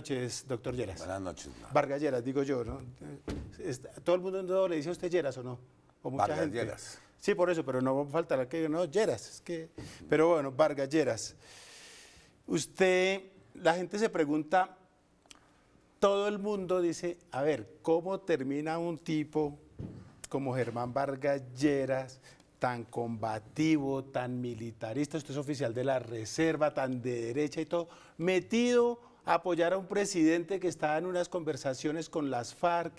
noches, doctor Lleras. Buenas noches. Vargas Lleras, digo yo, ¿no? ¿Todo el mundo le dice a usted Lleras o no? ¿O mucha Vargas gente? Lleras. Sí, por eso, pero no faltará que no, Lleras. Es que, pero bueno, Vargas Lleras. Usted, la gente se pregunta, todo el mundo dice, a ver, ¿cómo termina un tipo como Germán Vargas Lleras, tan combativo, tan militarista, usted es oficial de la reserva, tan de derecha y todo, metido a apoyar a un presidente que está en unas conversaciones con las FARC,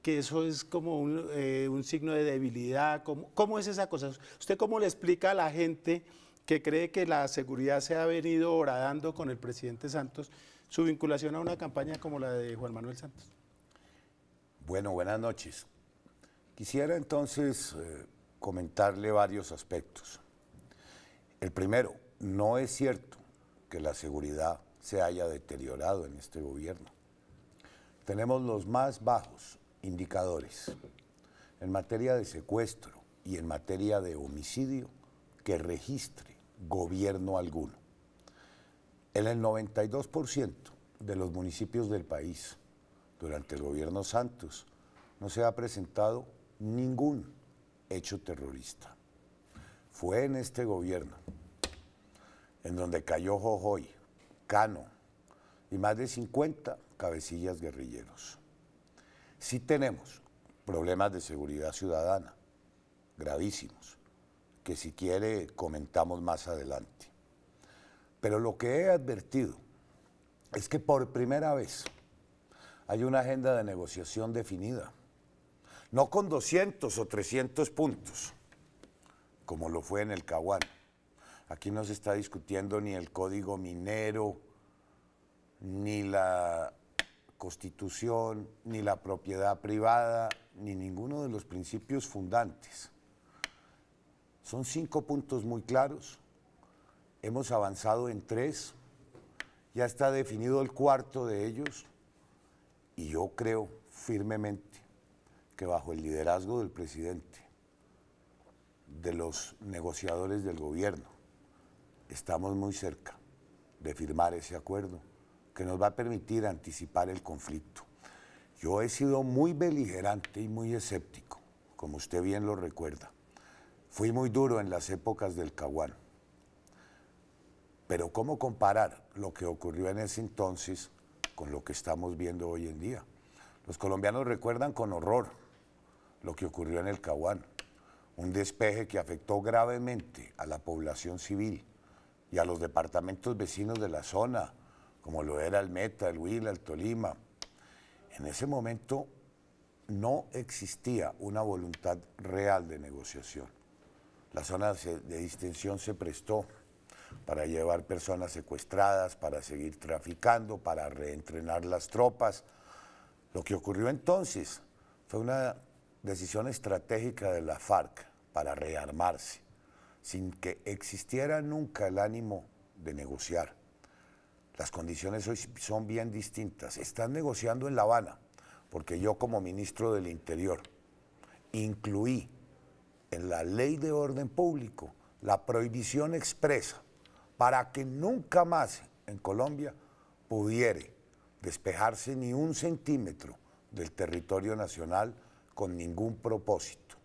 que eso es como un signo de debilidad? ¿Cómo es esa cosa? ¿Usted cómo le explica a la gente que cree que la seguridad se ha venido horadando con el presidente Santos su vinculación a una campaña como la de Juan Manuel Santos? Bueno, buenas noches. Quisiera entonces comentarle varios aspectos. El primero, no es cierto que la seguridad se haya deteriorado en este gobierno. Tenemos los más bajos indicadores en materia de secuestro y en materia de homicidio que registre gobierno alguno. En el 92% de los municipios del país, durante el gobierno Santos, no se ha presentado ningún hecho terrorista. Fue en este gobierno en donde cayó Jojoy, Cano y más de 50 cabecillas guerrilleros. Sí tenemos problemas de seguridad ciudadana gravísimos, que si quiere comentamos más adelante. Pero lo que he advertido es que por primera vez hay una agenda de negociación definida, no con 200 o 300 puntos, como lo fue en el Caguán. Aquí no se está discutiendo ni el código minero, ni la Constitución, ni la propiedad privada, ni ninguno de los principios fundantes. Son 5 puntos muy claros, hemos avanzado en 3, ya está definido el cuarto de ellos, y yo creo firmemente que bajo el liderazgo del presidente, de los negociadores del gobierno, estamos muy cerca de firmar ese acuerdo que nos va a permitir anticipar el conflicto. Yo he sido muy beligerante y muy escéptico, como usted bien lo recuerda. Fui muy duro en las épocas del Caguán. Pero ¿cómo comparar lo que ocurrió en ese entonces con lo que estamos viendo hoy en día? Los colombianos recuerdan con horror lo que ocurrió en el Caguán, un despeje que afectó gravemente a la población civil y a los departamentos vecinos de la zona, como lo era el Meta, el Huila, el Tolima. En ese momento no existía una voluntad real de negociación. La zona de distensión se prestó para llevar personas secuestradas, para seguir traficando, para reentrenar las tropas. Lo que ocurrió entonces fue una decisión estratégica de la FARC para rearmarse, sin que existiera nunca el ánimo de negociar. Las condiciones hoy son bien distintas. Están negociando en La Habana, porque yo como ministro del Interior incluí en la Ley de Orden Público la prohibición expresa para que nunca más en Colombia pudiera despejarse ni un centímetro del territorio nacional con ningún propósito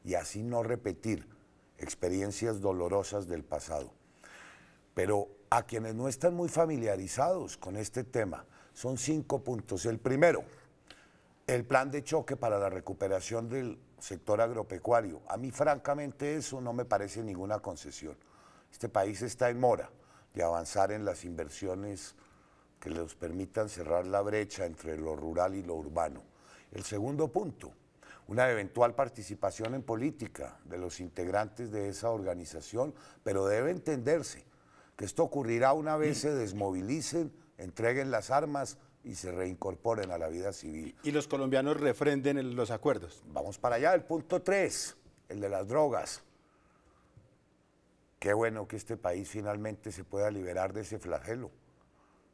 y así no repetir experiencias dolorosas del pasado. Pero a quienes no están muy familiarizados con este tema, son 5 puntos. El primero, el plan de choque para la recuperación del sector agropecuario. A mí francamente eso no me parece ninguna concesión. Este país está en mora de avanzar en las inversiones que les permitan cerrar la brecha entre lo rural y lo urbano. El segundo punto, una eventual participación en política de los integrantes de esa organización, pero debe entenderse que esto ocurrirá una vez se desmovilicen, entreguen las armas y se reincorporen a la vida civil. Y los colombianos refrenden los acuerdos. Vamos para allá, el punto 3, el de las drogas. Qué bueno que este país finalmente se pueda liberar de ese flagelo.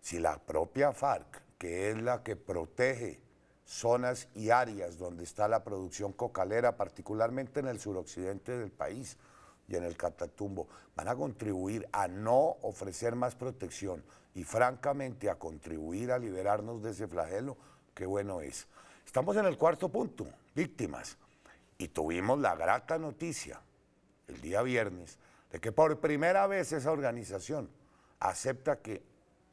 Si la propia FARC, que es la que protege zonas y áreas donde está la producción cocalera, particularmente en el suroccidente del país, y en el Catatumbo, van a contribuir a no ofrecer más protección y francamente a contribuir a liberarnos de ese flagelo, qué bueno es. Estamos en el cuarto punto, víctimas, y tuvimos la grata noticia el día viernes de que por primera vez esa organización acepta que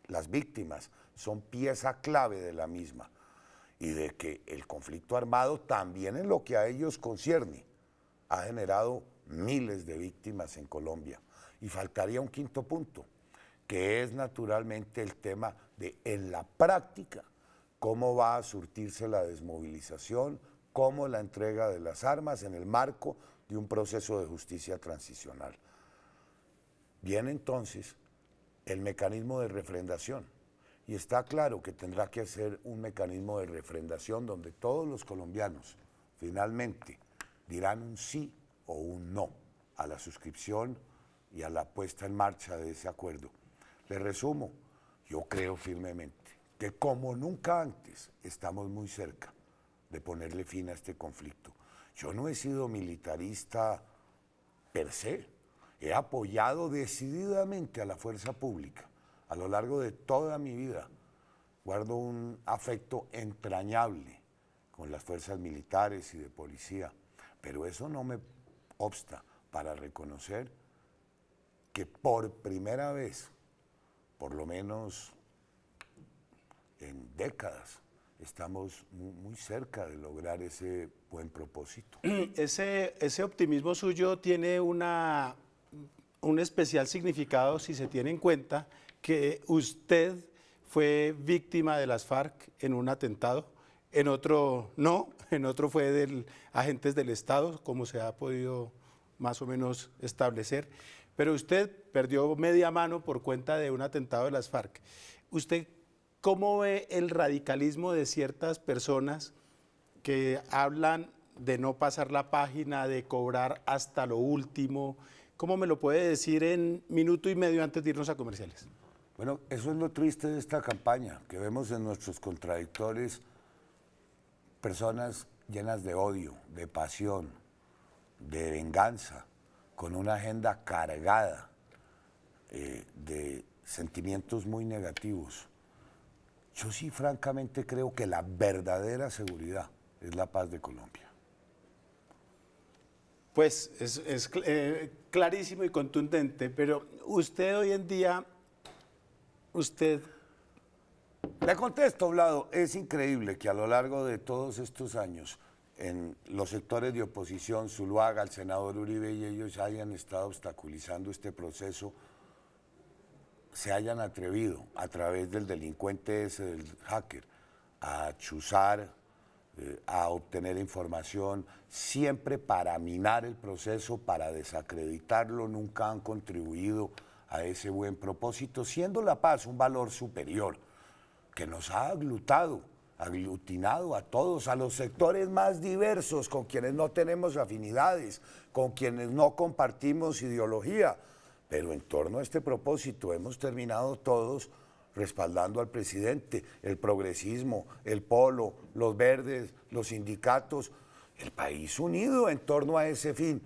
las víctimas son pieza clave de la misma y de que el conflicto armado también en lo que a ellos concierne ha generado miles de víctimas en Colombia. Y faltaría un quinto punto, que es naturalmente el tema de, en la práctica, cómo va a surtirse la desmovilización, cómo la entrega de las armas en el marco de un proceso de justicia transicional. Viene entonces el mecanismo de refrendación, y está claro que tendrá que ser un mecanismo de refrendación donde todos los colombianos finalmente dirán un sí o un no a la suscripción y a la puesta en marcha de ese acuerdo. Le resumo, yo creo firmemente que como nunca antes estamos muy cerca de ponerle fin a este conflicto. Yo no he sido militarista per se, he apoyado decididamente a la fuerza pública a lo largo de toda mi vida. Guardo un afecto entrañable con las fuerzas militares y de policía, pero eso no me obsta para reconocer que por primera vez, por lo menos en décadas, estamos muy cerca de lograr ese buen propósito. Ese optimismo suyo tiene un especial significado si se tiene en cuenta que usted fue víctima de las FARC en un atentado, en otro no, en otro fue de agentes del Estado, como se ha podido más o menos establecer, pero usted perdió media mano por cuenta de un atentado de las FARC. ¿Usted cómo ve el radicalismo de ciertas personas que hablan de no pasar la página, de cobrar hasta lo último? ¿Cómo me lo puede decir en minuto y medio antes de irnos a comerciales? Bueno, eso es lo triste de esta campaña, que vemos en nuestros contradictores personas llenas de odio, de pasión, de venganza, con una agenda cargada de sentimientos muy negativos. Yo sí francamente creo que la verdadera seguridad es la paz de Colombia. Pues es clarísimo y contundente, pero usted hoy en día, Le contesto, Vlado, es increíble que a lo largo de todos estos años, en los sectores de oposición, Zuluaga, el senador Uribe y ellos hayan estado obstaculizando este proceso, se hayan atrevido a través del delincuente ese, del hacker, a chuzar, a obtener información, siempre para minar el proceso, para desacreditarlo, nunca han contribuido a ese buen propósito, siendo la paz un valor superior que nos ha aglutinado a todos, a los sectores más diversos, con quienes no tenemos afinidades, con quienes no compartimos ideología, pero en torno a este propósito hemos terminado todos respaldando al presidente, el progresismo, el polo, los verdes, los sindicatos, el país unido en torno a ese fin,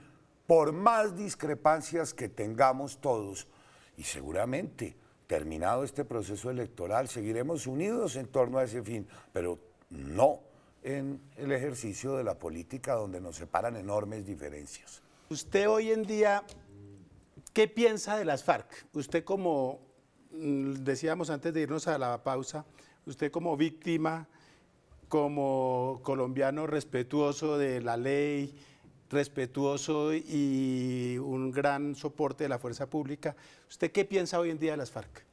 por más discrepancias que tengamos todos, y seguramente terminado este proceso electoral seguiremos unidos en torno a ese fin, pero no en el ejercicio de la política donde nos separan enormes diferencias. Usted hoy en día, ¿qué piensa de las FARC? Usted como, decíamos antes de irnos a la pausa, usted como víctima, como colombiano respetuoso de la ley, respetuoso y un gran soporte de la fuerza pública, ¿usted qué piensa hoy en día de las FARC?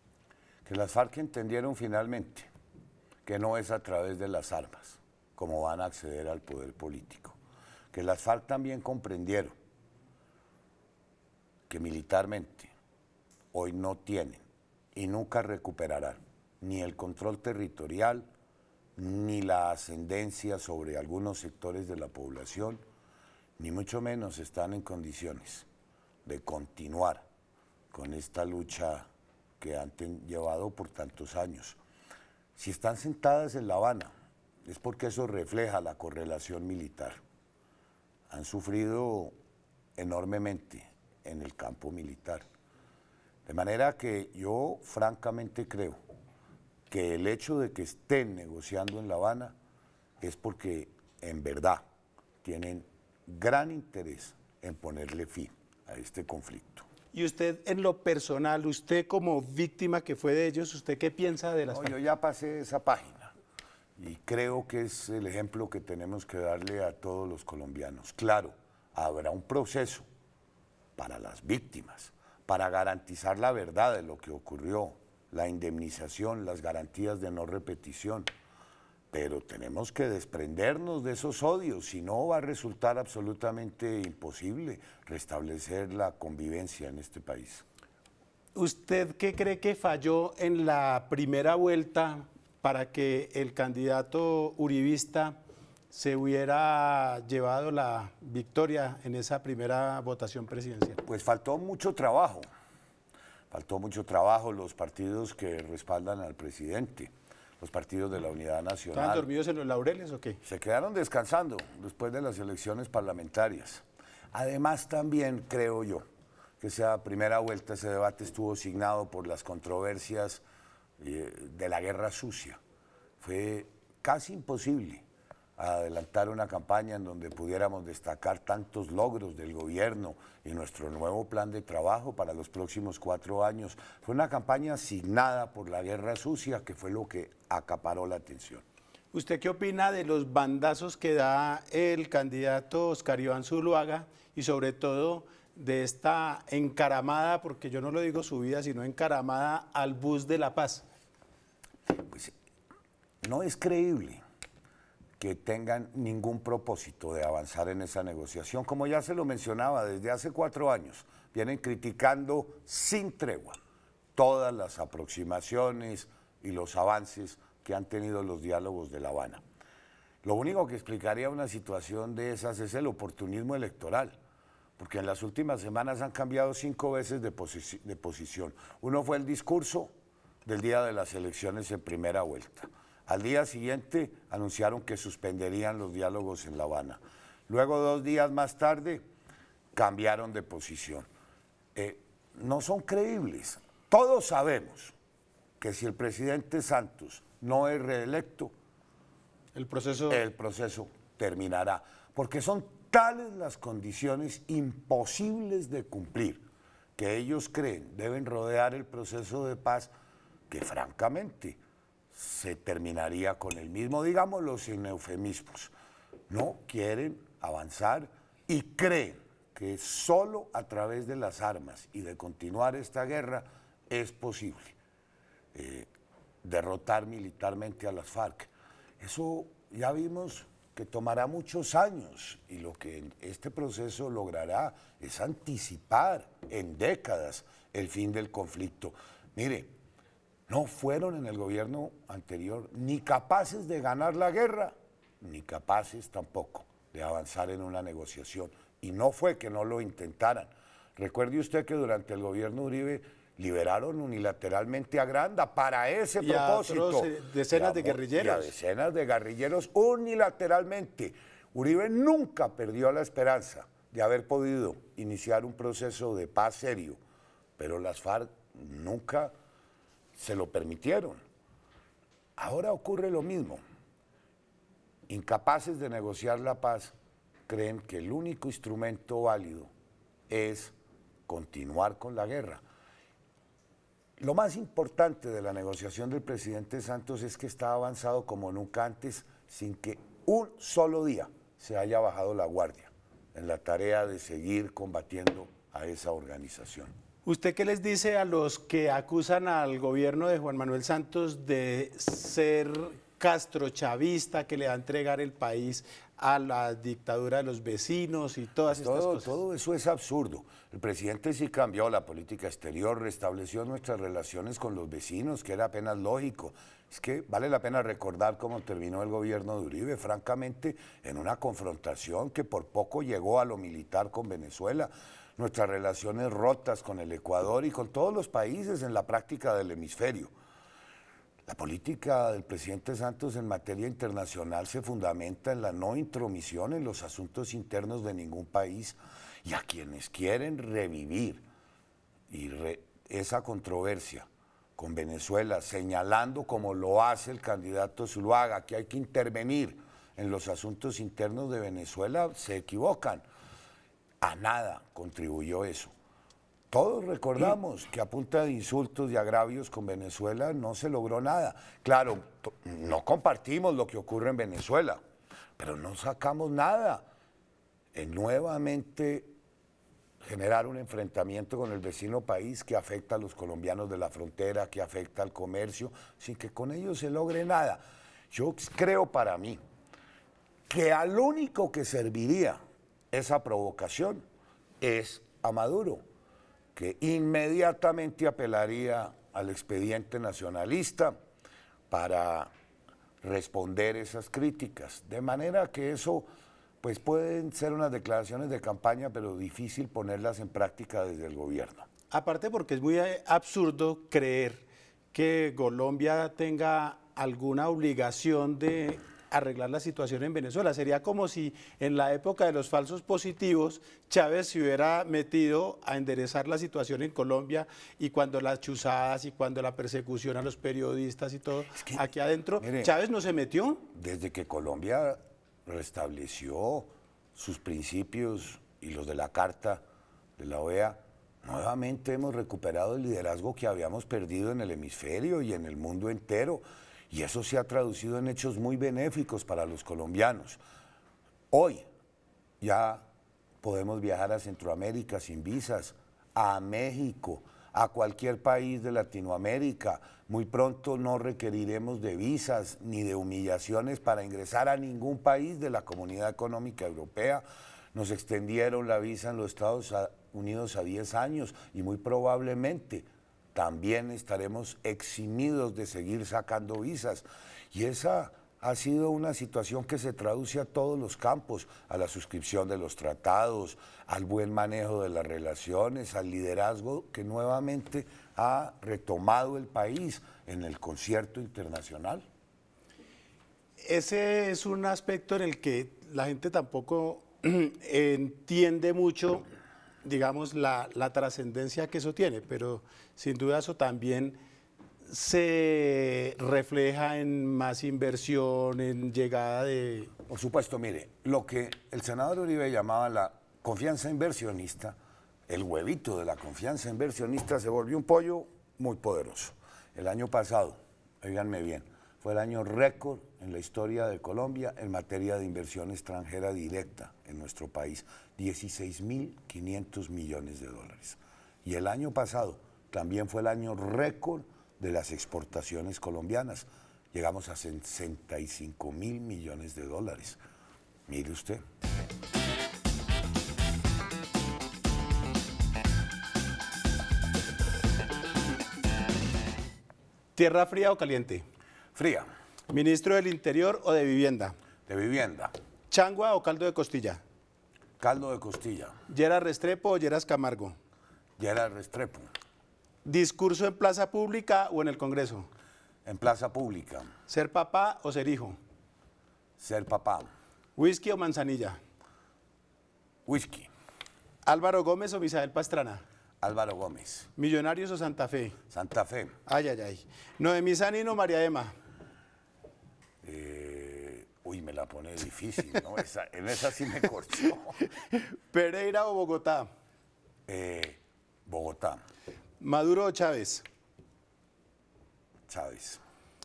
Que las FARC entendieron finalmente que no es a través de las armas como van a acceder al poder político. Que las FARC también comprendieron que militarmente hoy no tienen y nunca recuperarán ni el control territorial, ni la ascendencia sobre algunos sectores de la población, ni mucho menos están en condiciones de continuar con esta lucha que han llevado por tantos años. Si están sentadas en La Habana, es porque eso refleja la correlación militar. Han sufrido enormemente en el campo militar. De manera que yo francamente creo que el hecho de que estén negociando en La Habana es porque en verdad tienen gran interés en ponerle fin a este conflicto. Y usted, en lo personal, usted como víctima que fue de ellos, ¿usted qué piensa de las No, FARC? yo ya pasé esa página y creo que es el ejemplo que tenemos que darle a todos los colombianos. Claro, habrá un proceso para las víctimas, para garantizar la verdad de lo que ocurrió, la indemnización, las garantías de no repetición. Pero tenemos que desprendernos de esos odios, si no va a resultar absolutamente imposible restablecer la convivencia en este país. ¿Usted qué cree que falló en la primera vuelta para que el candidato uribista se hubiera llevado la victoria en esa primera votación presidencial? Pues faltó mucho trabajo los partidos que respaldan al presidente, los partidos de la Unidad Nacional. ¿Estaban dormidos en los laureles o qué? Se quedaron descansando después de las elecciones parlamentarias. Además también creo yo que esa primera vuelta, ese debate estuvo signado por las controversias de la guerra sucia. Fue casi imposible adelantar una campaña en donde pudiéramos destacar tantos logros del gobierno y nuestro nuevo plan de trabajo para los próximos 4 años. Fue una campaña asignada por la guerra sucia, que fue lo que acaparó la atención. ¿Usted qué opina de los bandazos que da el candidato Oscar Iván Zuluaga y sobre todo de esta encaramada, porque yo no lo digo subida, sino encaramada al bus de La Paz? Pues no es creíble que tengan ningún propósito de avanzar en esa negociación. Como ya se lo mencionaba, desde hace 4 años vienen criticando sin tregua todas las aproximaciones y los avances que han tenido los diálogos de La Habana. Lo único que explicaría una situación de esas es el oportunismo electoral, porque en las últimas semanas han cambiado 5 veces de posición. Uno fue el discurso del día de las elecciones en primera vuelta. Al día siguiente anunciaron que suspenderían los diálogos en La Habana. Luego, 2 días más tarde, cambiaron de posición. No son creíbles. Todos sabemos que si el presidente Santos no es reelecto, el proceso terminará, porque son tales las condiciones imposibles de cumplir que ellos creen deben rodear el proceso de paz, que francamente se terminaría con el mismo, digámoslo sin eufemismos. No quieren avanzar y creen que solo a través de las armas y de continuar esta guerra es posible derrotar militarmente a las FARC. Eso ya vimos que tomará muchos años y lo que este proceso logrará es anticipar en décadas el fin del conflicto. Mire, no fueron en el gobierno anterior ni capaces de ganar la guerra, ni capaces tampoco de avanzar en una negociación. Y no fue que no lo intentaran. Recuerde usted que durante el gobierno Uribe liberaron unilateralmente a Granda para ese propósito. A decenas de guerrilleros. Y a decenas de guerrilleros unilateralmente. Uribe nunca perdió la esperanza de haber podido iniciar un proceso de paz serio, pero las FARC nunca se lo permitieron. Ahora ocurre lo mismo. Incapaces de negociar la paz, creen que el único instrumento válido es continuar con la guerra. Lo más importante de la negociación del presidente Santos es que está avanzado como nunca antes, sin que un solo día se haya bajado la guardia en la tarea de seguir combatiendo a esa organización. ¿Usted qué les dice a los que acusan al gobierno de Juan Manuel Santos de ser castrochavista, que le va a entregar el país a la dictadura de los vecinos y todas estas cosas? Todo eso es absurdo. El presidente sí cambió la política exterior, restableció nuestras relaciones con los vecinos, que era apenas lógico. Es que vale la pena recordar cómo terminó el gobierno de Uribe, francamente, en una confrontación que por poco llegó a lo militar con Venezuela. Nuestras relaciones rotas con el Ecuador y con todos los países en la práctica del hemisferio. La política del presidente Santos en materia internacional se fundamenta en la no intromisión en los asuntos internos de ningún país Y a quienes quieren revivir esa controversia con Venezuela, señalando como lo hace el candidato Zuluaga, que hay que intervenir en los asuntos internos de Venezuela, se equivocan. A nada contribuyó eso. Todos recordamos que a punta de insultos y agravios con Venezuela no se logró nada. Claro, no compartimos lo que ocurre en Venezuela, pero no sacamos nada en nuevamente generar un enfrentamiento con el vecino país que afecta a los colombianos de la frontera, que afecta al comercio, sin que con ello se logre nada. Yo creo para mí que al único que serviría esa provocación es a Maduro, que inmediatamente apelaría al expediente nacionalista para responder esas críticas. De manera que eso, pues pueden ser unas declaraciones de campaña, pero difícil ponerlas en práctica desde el gobierno. Aparte porque es muy absurdo creer que Colombia tenga alguna obligación de arreglar la situación en Venezuela. Sería como si en la época de los falsos positivos Chávez se hubiera metido a enderezar la situación en Colombia y cuando las chuzadas y cuando la persecución a los periodistas y todo, aquí adentro, mire, Chávez no se metió. Desde que Colombia restableció sus principios y los de la Carta de la OEA, nuevamente hemos recuperado el liderazgo que habíamos perdido en el hemisferio y en el mundo entero. Y eso se ha traducido en hechos muy benéficos para los colombianos. Hoy ya podemos viajar a Centroamérica sin visas, a México, a cualquier país de Latinoamérica. Muy pronto no requeriremos de visas ni de humillaciones para ingresar a ningún país de la Comunidad Económica Europea. Nos extendieron la visa en los Estados Unidos a 10 años y muy probablemente también estaremos eximidos de seguir sacando visas. Y esa ha sido una situación que se traduce a todos los campos, a la suscripción de los tratados, al buen manejo de las relaciones, al liderazgo que nuevamente ha retomado el país en el concierto internacional. Ese es un aspecto en el que la gente tampoco entiende mucho, digamos, la trascendencia que eso tiene, pero sin duda eso también se refleja en más inversión, en llegada de... Por supuesto, mire, lo que el senador Uribe llamaba la confianza inversionista, el huevito de la confianza inversionista se volvió un pollo muy poderoso. El año pasado, oíganme bien, fue el año récord en la historia de Colombia en materia de inversión extranjera directa en nuestro país, 16.500 millones de dólares. Y el año pasado también fue el año récord de las exportaciones colombianas. Llegamos a 65.000 millones de dólares. Mire usted. ¿Tierra fría o caliente? Fría. ¿Ministro del Interior o de Vivienda? De vivienda. ¿Changua o caldo de costilla? Caldo de costilla. ¿Lleras Restrepo o Lleras Camargo? Lleras Restrepo. ¿Discurso en plaza pública o en el Congreso? En plaza pública. ¿Ser papá o ser hijo? Ser papá. ¿Whisky o manzanilla? Whisky. ¿Álvaro Gómez o Misael Pastrana? Álvaro Gómez. ¿Millonarios o Santa Fe? Santa Fe. Ay, ay, ay. ¿Noemí Sanino o María Emma? Uy, me la pone difícil, ¿no? En esa sí me corchó. ¿Pereira o Bogotá? Bogotá. ¿Maduro o Chávez? Chávez.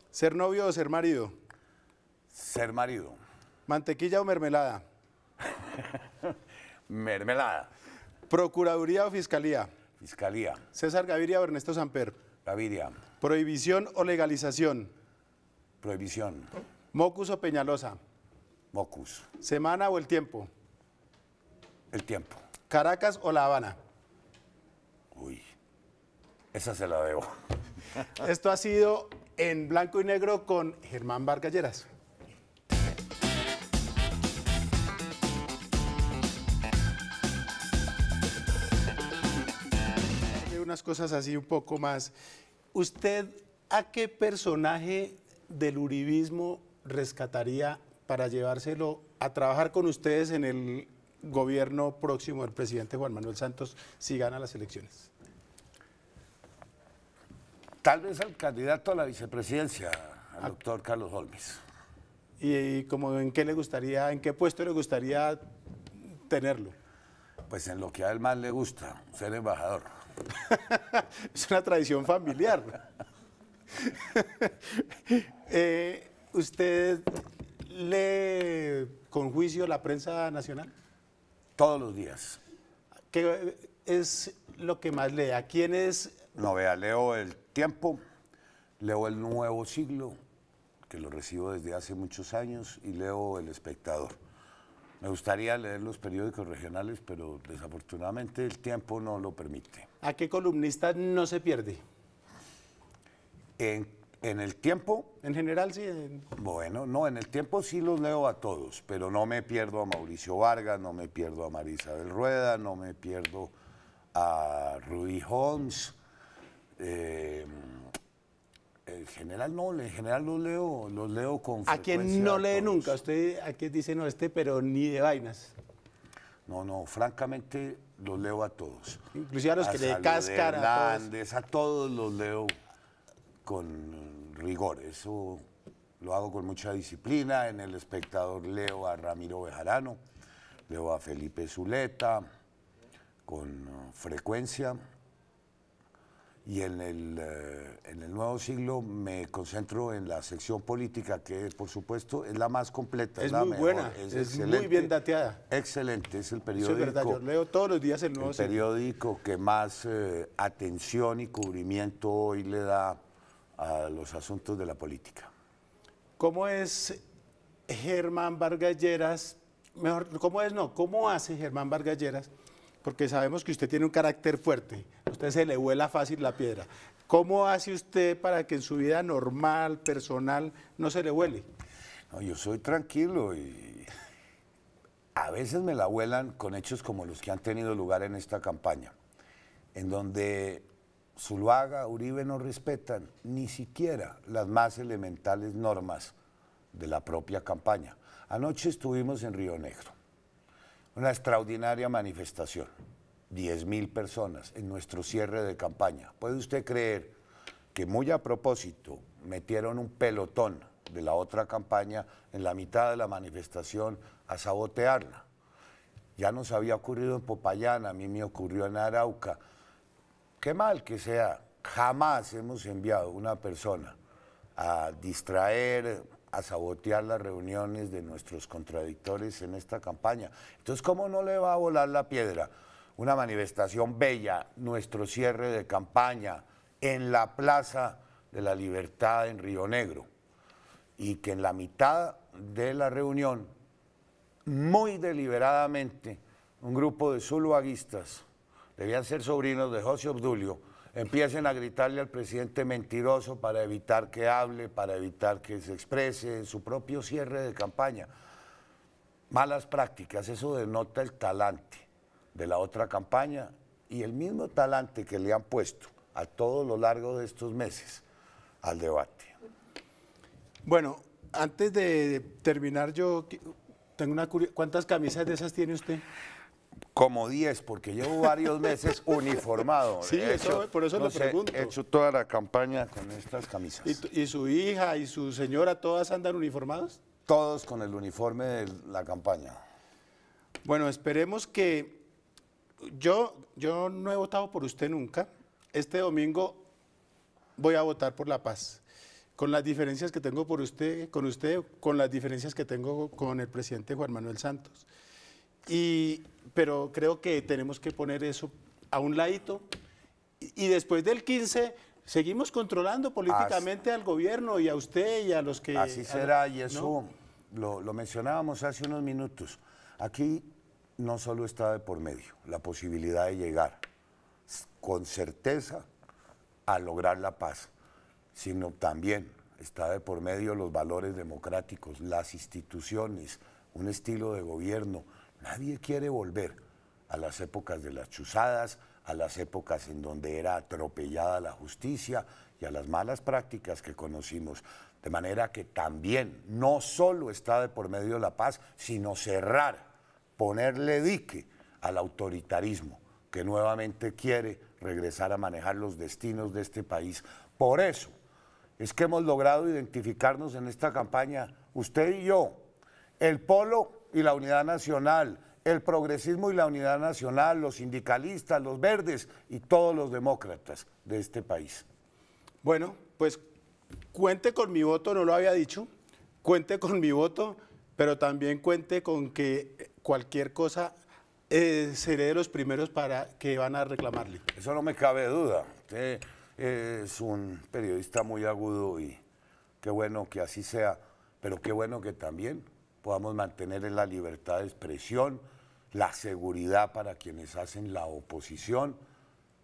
¿Ser novio o ser marido? Ser marido. ¿Mantequilla o mermelada? Mermelada. ¿Procuraduría o fiscalía? Fiscalía. ¿César Gaviria o Ernesto Samper? Gaviria. ¿Prohibición o legalización? Prohibición. ¿Mocus o Peñalosa? Mocus. ¿Semana o El Tiempo? El Tiempo. ¿Caracas o La Habana? Uy, esa se la debo. Esto ha sido En Blanco y Negro con Germán Vargas Lleras. Unas cosas así un poco más. ¿Usted a qué personaje del uribismo rescataría para llevárselo a trabajar con ustedes en el gobierno próximo del presidente Juan Manuel Santos si gana las elecciones? Tal vez al candidato a la vicepresidencia, al doctor Carlos Holmes. ¿Y como en qué le gustaría, en qué puesto le gustaría tenerlo? Pues en lo que a él más le gusta, ser embajador. Es una tradición familiar. ¿Usted lee con juicio la prensa nacional? Todos los días. ¿Qué es lo que más lee? ¿A quiénes? No, vea, leo El Tiempo, leo El Nuevo Siglo, que lo recibo desde hace muchos años, y leo El Espectador. Me gustaría leer los periódicos regionales, pero desafortunadamente el tiempo no lo permite. ¿A qué columnista no se pierde? En El Tiempo, En general, sí. bueno, no, en El Tiempo sí los leo a todos, pero no me pierdo a Mauricio Vargas, no me pierdo a María Isabel Rueda, no me pierdo a Rudy Holmes. En general no, en general los leo con ¿A frecuencia. quién no lee todos. nunca? Usted, ¿a quién dice no pero ni de vainas? No, francamente los leo a todos. Inclusive a los que le Salud cascan a todos. Hernández, a todos los leo con rigor, eso lo hago con mucha disciplina. En El Espectador leo a Ramiro Bejarano, leo a Felipe Zuleta con frecuencia. Y en el Nuevo Siglo me concentro en la sección política, que por supuesto es la más completa. Es la muy mejor, buena, es excelente, muy bien dateada. Excelente, es el Eso periódico. es verdad, yo leo todos los días el Nuevo Siglo. Periódico que más atención y cubrimiento hoy le da a los asuntos de la política. ¿Cómo es Germán Vargas Lleras? Mejor, ¿cómo hace Germán Vargas Lleras? Porque sabemos que usted tiene un carácter fuerte, a usted se le vuela fácil la piedra. ¿Cómo hace usted para que en su vida normal, personal, no se le vuele? No, yo soy tranquilo y a veces me la vuelan con hechos como los que han tenido lugar en esta campaña, en donde Zuluaga, Uribe no respetan ni siquiera las más elementales normas de la propia campaña. Anoche estuvimos en Río Negro, una extraordinaria manifestación, 10.000 personas en nuestro cierre de campaña. ¿Puede usted creer que muy a propósito metieron un pelotón de la otra campaña en la mitad de la manifestación a sabotearla? Ya nos había ocurrido en Popayán, a mí me ocurrió en Arauca. Qué mal que sea, jamás hemos enviado una persona a distraer, a sabotear las reuniones de nuestros contradictores en esta campaña. Entonces, ¿cómo no le va a volar la piedra? Una manifestación bella, nuestro cierre de campaña en la Plaza de la Libertad en Río Negro, y que en la mitad de la reunión, muy deliberadamente, un grupo de zuluaguistas, debían ser sobrinos de José Obdulio, empiecen a gritarle al presidente mentiroso para evitar que hable, para evitar que se exprese en su propio cierre de campaña. Malas prácticas, eso denota el talante de la otra campaña y el mismo talante que le han puesto a todo lo largo de estos meses al debate. Bueno, antes de terminar, yo tengo una curiosidad. ¿Cuántas camisas de esas tiene usted? Como 10, porque llevo varios meses uniformado. Sí, por eso le pregunto. He hecho toda la campaña con estas camisas. ¿Y su hija y su señora todas andan uniformados? Todos con el uniforme de la campaña. Bueno, esperemos que... Yo no he votado por usted nunca. Este domingo voy a votar por la paz. Con las diferencias que tengo con usted, con las diferencias que tengo con el presidente Juan Manuel Santos. Pero creo que tenemos que poner eso a un ladito y después del 15 seguimos controlando políticamente al gobierno y a usted y a los que... Así será, y eso lo mencionábamos hace unos minutos. Aquí no solo está de por medio la posibilidad de llegar con certeza a lograr la paz, sino también está de por medio los valores democráticos, las instituciones, un estilo de gobierno. Nadie quiere volver a las épocas de las chuzadas, a las épocas en donde era atropellada la justicia y a las malas prácticas que conocimos. De manera que también no solo está de por medio la paz, sino cerrar ponerle dique al autoritarismo que nuevamente quiere regresar a manejar los destinos de este país. Por eso es que hemos logrado identificarnos en esta campaña, usted y yo, el Polo y la Unidad Nacional, el progresismo y la Unidad Nacional, los sindicalistas, los verdes y todos los demócratas de este país. Bueno, pues cuente con mi voto, no lo había dicho, cuente con mi voto, pero también cuente con que cualquier cosa seré de los primeros para que van a reclamarle. Eso no me cabe duda. Usted es un periodista muy agudo y qué bueno que así sea, pero qué bueno que también podamos mantener la libertad de expresión, la seguridad para quienes hacen la oposición,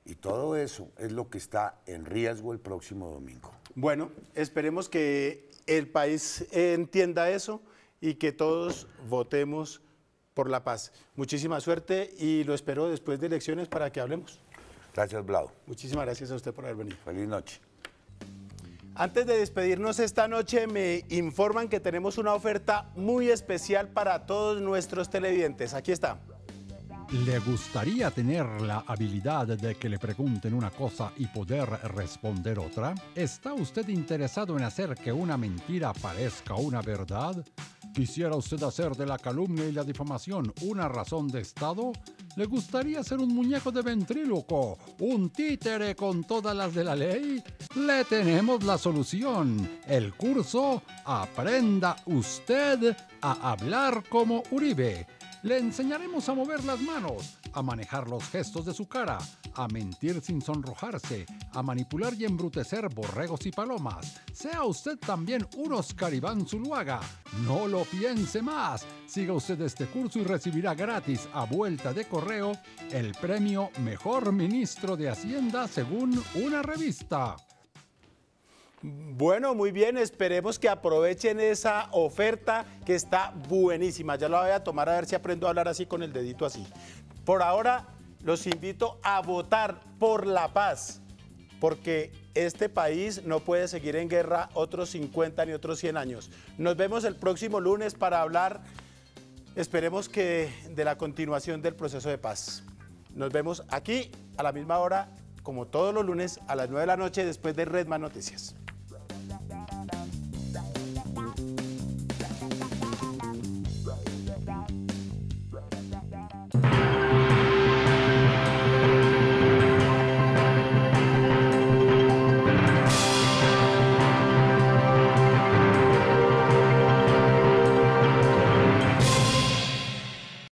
y todo eso es lo que está en riesgo el próximo domingo. Bueno, esperemos que el país entienda eso y que todos votemos por la paz. Muchísima suerte y lo espero después de elecciones para que hablemos. Gracias, Vlado. Muchísimas gracias a usted por haber venido. Feliz noche. Antes de despedirnos esta noche, me informan que tenemos una oferta muy especial para todos nuestros televidentes. Aquí está. ¿Le gustaría tener la habilidad de que le pregunten una cosa y poder responder otra? ¿Está usted interesado en hacer que una mentira parezca una verdad? ¿Quisiera usted hacer de la calumnia y la difamación una razón de Estado? ¿Le gustaría ser un muñeco de ventríloco, un títere con todas las de la ley? Le tenemos la solución. El curso Aprenda usted a hablar como Uribe. Le enseñaremos a mover las manos, a manejar los gestos de su cara, a mentir sin sonrojarse, a manipular y embrutecer borregos y palomas. Sea usted también un Oscar Iván Zuluaga. No lo piense más. Siga usted este curso y recibirá gratis a vuelta de correo el premio Mejor Ministro de Hacienda según una revista. Bueno, muy bien, esperemos que aprovechen esa oferta que está buenísima. Ya la voy a tomar a ver si aprendo a hablar así con el dedito así. Por ahora, los invito a votar por la paz, porque este país no puede seguir en guerra otros 50 ni otros 100 años. Nos vemos el próximo lunes para hablar, esperemos que de la continuación del proceso de paz. Nos vemos aquí a la misma hora, como todos los lunes, a las 9 de la noche, después de Redman Noticias.